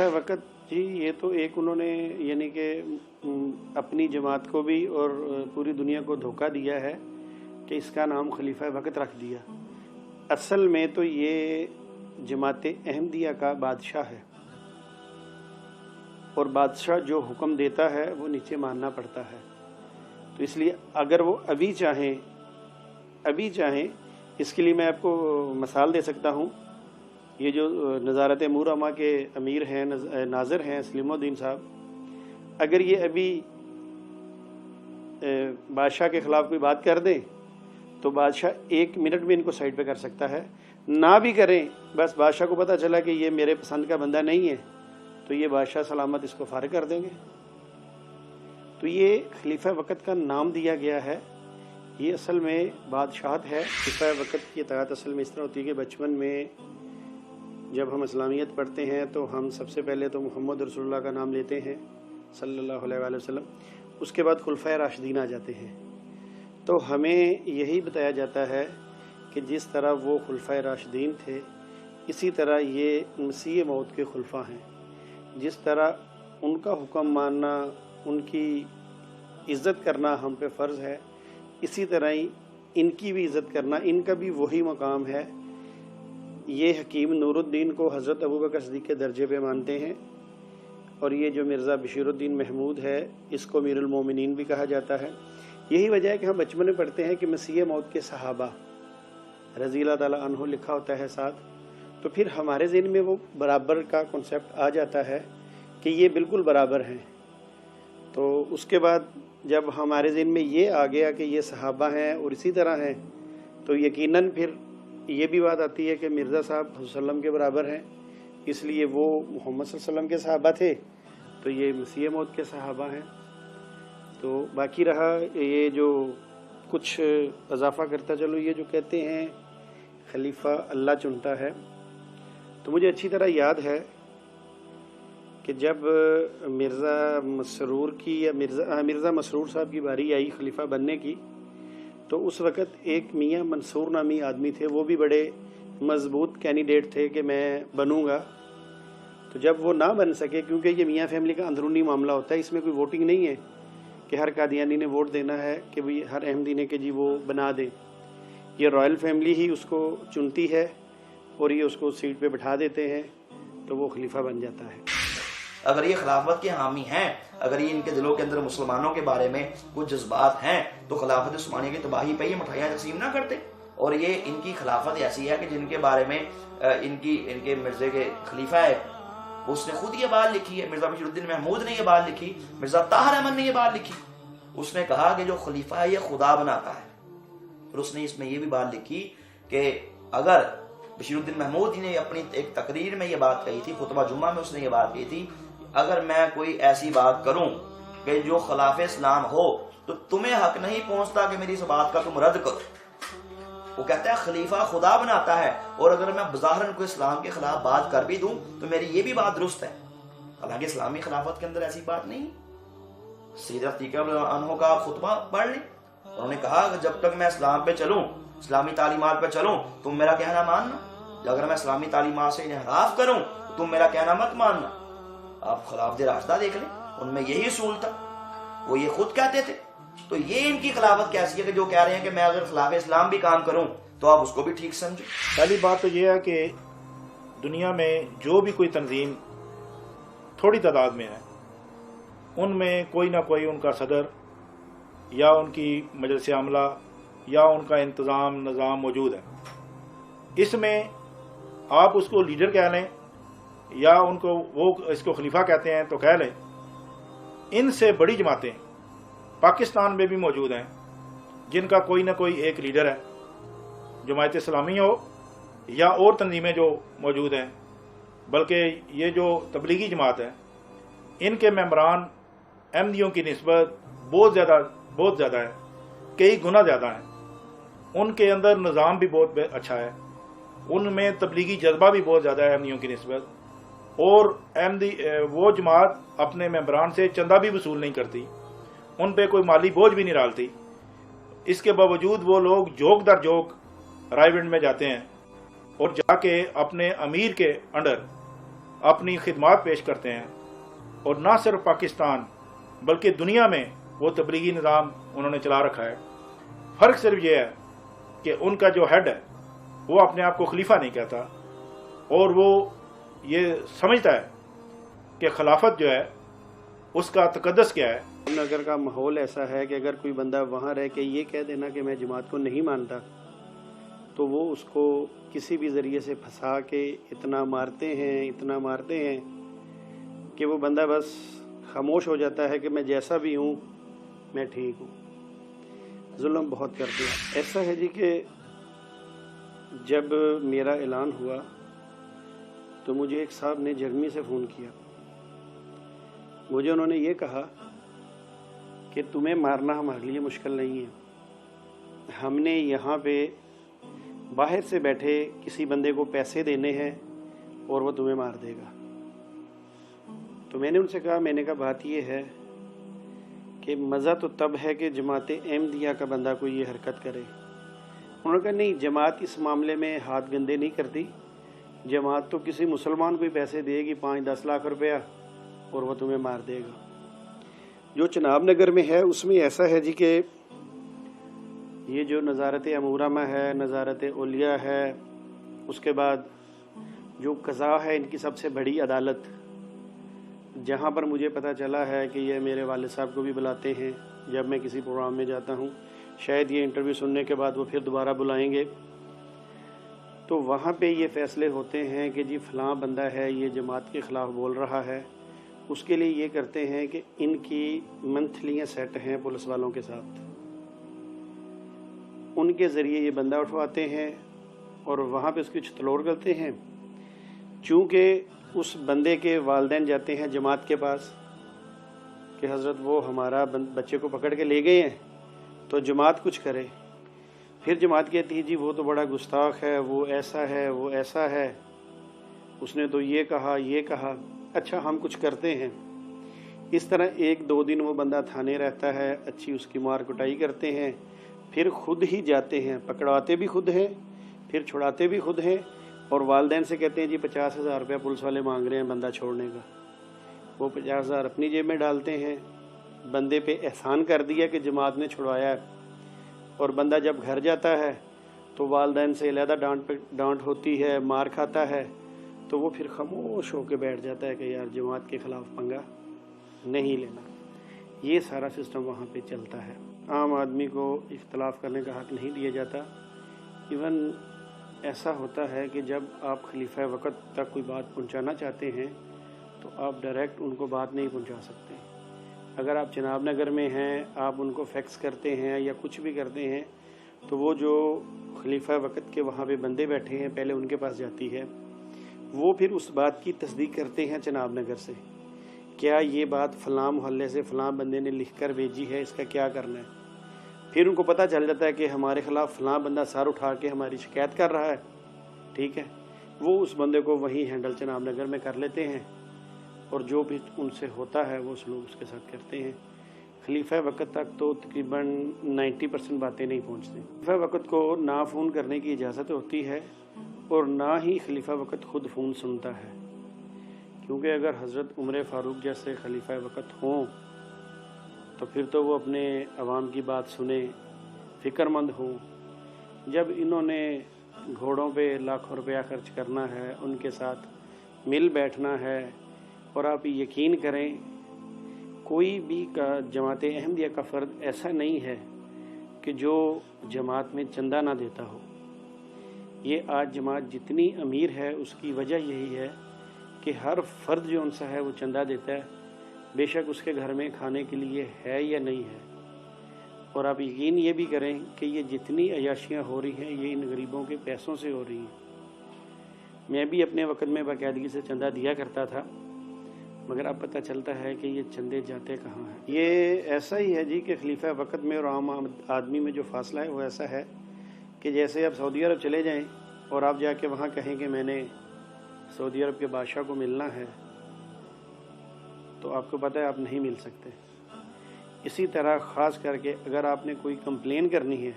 वक़्त जी, ये तो एक उन्होंने यानी कि अपनी जमात को भी और पूरी दुनिया को धोखा दिया है कि इसका नाम खलीफा वक़्त रख दिया। असल में तो ये जमात अहमदिया का बादशाह है और बादशाह जो हुक्म देता है वो नीचे मानना पड़ता है। तो इसलिए अगर वो अभी चाहें इसके लिए मैं आपको मिसाल दे सकता हूँ। ये जो नज़ारत मुरमा के अमीर हैं, नाज़र हैं सलीमुद्दीन साहब, अगर ये अभी बादशाह के ख़िलाफ़ कोई बात कर दें तो बादशाह 1 मिनट में इनको साइड पे कर सकता है। ना भी करें, बस बादशाह को पता चला कि ये मेरे पसंद का बंदा नहीं है तो ये बादशाह सलामत इसको फारिग कर देंगे। तो ये खलीफा वक़्त का नाम दिया गया है। ये असल में बादशाहत है। खलीफा वक़्त की तहत असल में इस तरह होती है कि बचपन में जब हम इस्लामियत पढ़ते हैं तो हम सबसे पहले तो मोहम्मद रसूलुल्लाह का नाम लेते हैं सल्लल्लाहु अलैहि वसल्लम, उसके बाद खुलफाए राशिदीन आ जाते हैं। तो हमें यही बताया जाता है कि जिस तरह वो खुलफाए राशिदीन थे इसी तरह ये मसीह मौत के खुलफा हैं। जिस तरह उनका हुक्म मानना, उनकी इज़्ज़त करना हम पे फ़र्ज़ है, इसी तरह ही इनकी भी इज़्ज़त करना, इनका भी वही मकाम है। ये हकीम नूरुद्दीन को हज़रत अबू बकर सिद्दीक़ के दर्जे पे मानते हैं और ये जो मिर्ज़ा बशीरुद्दीन महमूद है इसको अमीरुल मोमिनीन भी कहा जाता है। यही वजह है कि हम बचपन में पढ़ते हैं कि मसीह मौत के सहाबा रज़ी अल्लाह ताला अन्हु लिखा होता है साथ, तो फिर हमारे ज़हन में वो बराबर का कॉन्सेप्ट आ जाता है कि ये बिल्कुल बराबर हैं। तो उसके बाद जब हमारे ज़हन में ये आ गया कि ये सहाबा हैं और इसी तरह हैं तो यकीनन फिर ये भी बात आती है कि मिर्ज़ा साहब वसल्लम के बराबर हैं, इसलिए वो मोहम्मद सल्लल्लाहु अलैहि वसल्लम के सहाबा थे तो ये मसीह मौत के सहाबा हैं। तो बाकी रहा ये जो कुछ इजाफ़ा करता चलो, ये जो कहते हैं खलीफा अल्लाह चुनता है, तो मुझे अच्छी तरह याद है कि जब मिर्ज़ा मसरूर की या मिर्ज़ा मसरूर साहब की बारी आई खलीफा बनने की, तो उस वक़्त एक मियाँ मंसूर नामी आदमी थे, वो भी बड़े मजबूत कैंडिडेट थे कि मैं बनूंगा। तो जब वो ना बन सके, क्योंकि ये मियाँ फैमिली का अंदरूनी मामला होता है, इसमें कोई वोटिंग नहीं है कि हर कादियानी ने वोट देना है कि भाई हर अहमदी ने कि जी वो बना दें। ये रॉयल फैमिली ही उसको चुनती है और ये उसको सीट पे बिठा देते हैं तो वो खलीफा बन जाता है। अगर ये खिलाफत के हामी हैं, अगर ये इनके दिलों के अंदर मुसलमानों के बारे में कुछ जज्बात हैं तो खिलाफत उस्मानिया की तबाही पे ये मिठाइयाँ तकसीम ना करते। और ये इनकी खिलाफत ऐसी है कि जिनके बारे में इनके मिर्जे के खलीफा है उसने खुद ये बात लिखी है, मिर्जा बशीरुद्दीन महमूद ने ये बात लिखी, मिर्जा ताहिर अहमद ने ये बात लिखी। उसने कहा कि जो खलीफा है ये खुदा बनाता है। और उसने इसमें ये भी बात लिखी कि अगर बशीरुद्दीन महमूद ने अपनी एक तकरीर में ये बात कही थी, खुतबा जुम्मा में उसने ये बात कही थी, अगर मैं कोई ऐसी बात करूं कि जो खिलाफ इस्लाम हो तो तुम्हें हक नहीं पहुंचता कि मेरी इस बात का तुम रद्द करो। वो कहता है खलीफा खुदा बनाता है और अगर मैं बज़ाहिरन को इस्लाम के खिलाफ बात कर भी दूं तो मेरी ये भी बात दुरुस्त है। हालांकि इस्लामी खिलाफत के अंदर ऐसी बात नहीं। सैयद अतीक अन्हो का खुतबा पढ़ लें, उन्होंने कहा कि जब तक मैं इस्लाम पे चलूं, इस्लामी तालीमात पे चलूं, तुम मेरा कहना मानना। अगर मैं इस्लामी तालीमात से इन्हराफ करूं तो तुम मेरा कहना मत मानना। आप खिलाफत राशिदा देख लें, उनमें यही उसूल था, वो ये खुद कहते थे। तो ये इनकी खिलाफत कैसी है कि जो कह रहे हैं कि मैं अगर खिलाफ इस्लाम भी काम करूं तो आप उसको भी ठीक समझो। पहली बात तो ये है कि दुनिया में जो भी कोई तंजीम थोड़ी तादाद में है उनमें कोई ना कोई उनका सदर या उनकी मजलिस आमला या उनका इंतज़ाम निज़ाम मौजूद है। इसमें आप उसको लीडर कह लें या उनको वो इसको खलीफा कहते हैं तो कह लें। इनसे बड़ी जमातें पाकिस्तान में भी मौजूद हैं जिनका कोई ना कोई एक लीडर है, जमायत इस्लामी हो या और तंजीमें जो मौजूद हैं। बल्कि ये जो तबलीगी जमात है इनके मेंबरान अहमदियों की निस्बत बहुत ज़्यादा है, कई गुना ज़्यादा है। उनके अंदर निज़ाम भी बहुत अच्छा है, उनमें तबलीगी जज्बा भी बहुत ज़्यादा है अहमदियों की निस्बत। और अहमदी वो जमात अपने मेंबरान से चंदा भी वसूल नहीं करती, उन पे कोई माली बोझ भी नहीं डालती। इसके बावजूद वो लोग जोक दर जोक रायविंड में जाते हैं और जाके अपने अमीर के अंडर اپنی خدمات پیش کرتے ہیں، اور نہ صرف پاکستان بلکہ دنیا میں وہ تبلیغی نظام انہوں نے چلا رکھا ہے۔ فرق صرف یہ ہے کہ ان کا جو ہیڈ ہے وہ اپنے آپ کو خلیفہ نہیں کہتا، اور وہ یہ سمجھتا ہے کہ خلافت جو ہے اس کا تقدس کیا ہے۔ نگر کا ماحول ایسا ہے کہ اگر کوئی بندہ وہاں رہ کے یہ کہہ دینا کہ میں جماعت کو نہیں مانتا، تو وہ اس کو کسی بھی ذریعے سے پھنسا کے اتنا مارتے ہیں کہ وہ بندہ بس خاموش ہو جاتا ہے کہ میں جیسا بھی ہوں میں ٹھیک ہوں۔ ظلم بہت کرتے ہیں۔ ایسا ہے جی کہ جب میرا اعلان ہوا تو مجھے ایک صاحب نے جرمنی سے فون کیا، مجھے انہوں نے یہ کہا کہ تمہیں مارنا ہمارے لیے مشکل نہیں ہے، ہم نے یہاں پہ باہر سے بیٹھے کسی بندے کو پیسے دینے ہیں اور وہ تمہیں مار دے گا۔ تو میں نے ان سے کہا، بات یہ ہے کہ مزہ تو تب ہے کہ جماعت احمدیہ کا بندہ کوئی یہ حرکت کرے۔ انہوں نے کہا نہیں، جماعت اس معاملے میں ہاتھ گندے نہیں کرتی، جماعت تو کسی مسلمان کو ہی پیسے دے گی 5-10 لاکھ روپیہ اور وہ تمہیں مار دے گا۔ جو چناب نگر میں ہے اس میں ایسا ہے جی کہ یہ جو نظارت امورہ میں ہے، نظارت اولیاء ہے، اس کے بعد جو قضاء ہے ان کی سب سے بڑی عدالت، جہاں پر مجھے پتہ چلا ہے کہ یہ میرے والد صاحب کو بھی بلاتے ہیں جب میں کسی پروگرام میں جاتا ہوں، شاید یہ انٹرویو سننے کے بعد وہ پھر دوبارہ بلائیں گے، تو وہاں پہ یہ فیصلے ہوتے ہیں کہ جی فلاں بندہ ہے یہ جماعت کے خلاف بول رہا ہے، اس کے لیے یہ کرتے ہیں کہ ان کی منتھلیاں سیٹ ہیں پولیس والوں کے ساتھ، ان کے ذریعے یہ بندہ اٹھواتے ہیں اور وہاں پہ اس کی چھتلوڑ کرتے ہیں۔ چونکہ اس بندے کے والدین جاتے ہیں جماعت کے پاس کہ حضرت وہ ہمارا بچے کو پکڑ کے لے گئے ہیں تو جماعت کچھ کرے، پھر جماعت کہتی ہے جی وہ تو بڑا گستاخ ہے، وہ ایسا ہے، وہ ایسا ہے، اس نے تو یہ کہا، اچھا ہم کچھ کرتے ہیں۔ اس طرح 1-2 دن وہ بندہ تھانے رہتا ہے، اچھی اس کی مار کٹائی کرتے ہیں، پھر خود ہی جاتے ہیں، پکڑواتے بھی خود ہیں، پھر چھڑاتے بھی خود ہیں، اور والدین سے کہتے ہیں جی 50,000 روپیہ پولیس والے مانگ رہے ہیں بندہ چھوڑنے کا، وہ 50,000 اپنی جیب میں ڈالتے ہیں، بندے پہ احسان کر دیا کہ جماعت نے چھڑوایا ہے، اور بندہ جب گھر جاتا ہے تو والدین سے علیحدہ ڈانٹ ہوتی ہے، مار کھاتا ہے، تو وہ پھر خاموش ہو کے بیٹھ جاتا ہے کہ یار جماعت کے خلاف پنگا نہیں لینا۔ یہ سارا سسٹم وہاں پہ چلتا ہے۔ عام آدمی کو اختلاف کرنے کا حق نہیں دیا جاتا۔ ایون ایسا ہوتا ہے کہ جب آپ خلیفہ وقت تک کوئی بات پہنچانا چاہتے ہیں تو آپ ڈائریکٹ ان کو بات نہیں پہنچا سکتے۔ اگر آپ چناب نگر میں ہیں، آپ ان کو فیکس کرتے ہیں یا کچھ بھی کرتے ہیں تو وہ جو خلیفہ وقت کے وہاں پہ بندے بیٹھے ہیں پہلے ان کے پاس جاتی ہے، وہ پھر اس بات کی تصدیق کرتے ہیں چناب نگر سے، کیا یہ بات فلاں محلے سے فلاں بندے نے لکھ کر بھیجی ہے، اس کا کیا کرنا ہے۔ پھر ان کو پتہ چل جاتا ہے کہ ہمارے خلاف فلاں بندہ سر اٹھا کے ہماری شکایت کر رہا ہے، ٹھیک ہے، وہ اس بندے کو وہیں ہینڈل چناب نگر میں کر لیتے ہیں، اور جو بھی ان سے ہوتا ہے وہ سلوک اس کے ساتھ کرتے ہیں۔ خلیفہ وقت تک تو تقریباً 90% باتیں نہیں پہنچتی۔ خلیفہ وقت کو نہ فون کرنے کی اجازت ہوتی ہے اور نہ ہی خلیفہ وقت خود فون سنتا ہے، کیونکہ اگر حضرت عمر فاروق جیسے خلیفہ وقت ہوں تو پھر تو وہ اپنے عوام کی بات سنیں، فکر مند ہوں۔ جب انہوں نے گھوڑوں پہ لاکھوں روپیہ خرچ کرنا ہے، ان کے ساتھ مل بیٹھنا ہے، اور آپ یقین کریں کوئی بھی جماعت احمدیہ کا فرد ایسا نہیں ہے کہ جو جماعت میں چندہ نہ دیتا ہو۔ یہ آج جماعت جتنی امیر ہے اس کی وجہ یہی ہے کہ ہر فرد جو ان سے ہے وہ چندہ دیتا ہے، بے شک اس کے گھر میں کھانے کے لیے ہے یا نہیں ہے۔ اور آپ یقین یہ بھی کریں کہ یہ جتنی عیاشیاں ہو رہی ہیں یہ ان غریبوں کے پیسوں سے ہو رہی ہیں۔ میں بھی اپنے وقت میں باقاعدگی سے چندہ دیا کرتا تھا، مگر اب پتہ چلتا ہے کہ یہ چندے جاتے کہاں ہیں۔ یہ ایسا ہی ہے جی کہ خلیفہ وقت میں اور عام آدمی میں جو فاصلہ ہے وہ ایسا ہے کہ جیسے آپ سعودی عرب چلے جائیں اور آپ جا کے وہاں کہیں کہ میں نے سعودی عرب کے بادشاہ کو ملنا ہے، تو آپ کو پتہ ہے آپ نہیں مل سکتے۔ اسی طرح خاص کر کے اگر آپ نے کوئی کمپلین کرنی ہے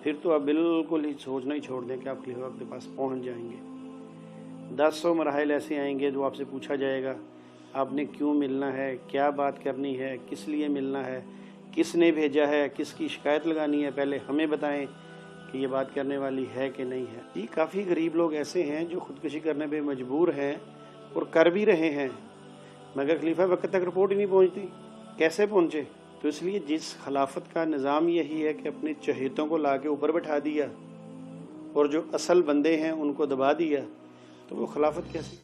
پھر تو آپ بالکل ہی سوچنا ہی چھوڑ دیں کہ آپ خلیفہ وقت کے پاس پہنچ جائیں گے۔ 10 मराहल ऐसे आएंगे जो आपसे पूछा जाएगा आपने क्यों मिलना है, क्या बात करनी है, किस लिए मिलना है, किसने भेजा है, किसकी शिकायत लगानी है, पहले हमें बताएं कि ये बात करने वाली है कि नहीं है। जी काफ़ी गरीब लोग ऐसे हैं जो ख़ुदकुशी करने पे मजबूर हैं और कर भी रहे हैं, मगर खलीफा वक्त तक रिपोर्ट ही नहीं पहुंचती। कैसे पहुंचे? तो इसलिए जिस खिलाफत का निज़ाम यही है कि अपने चहेतों को ला के ऊपर बैठा दिया और जो असल बंदे हैं उनको दबा दिया, तो वो खिलाफत कैसी?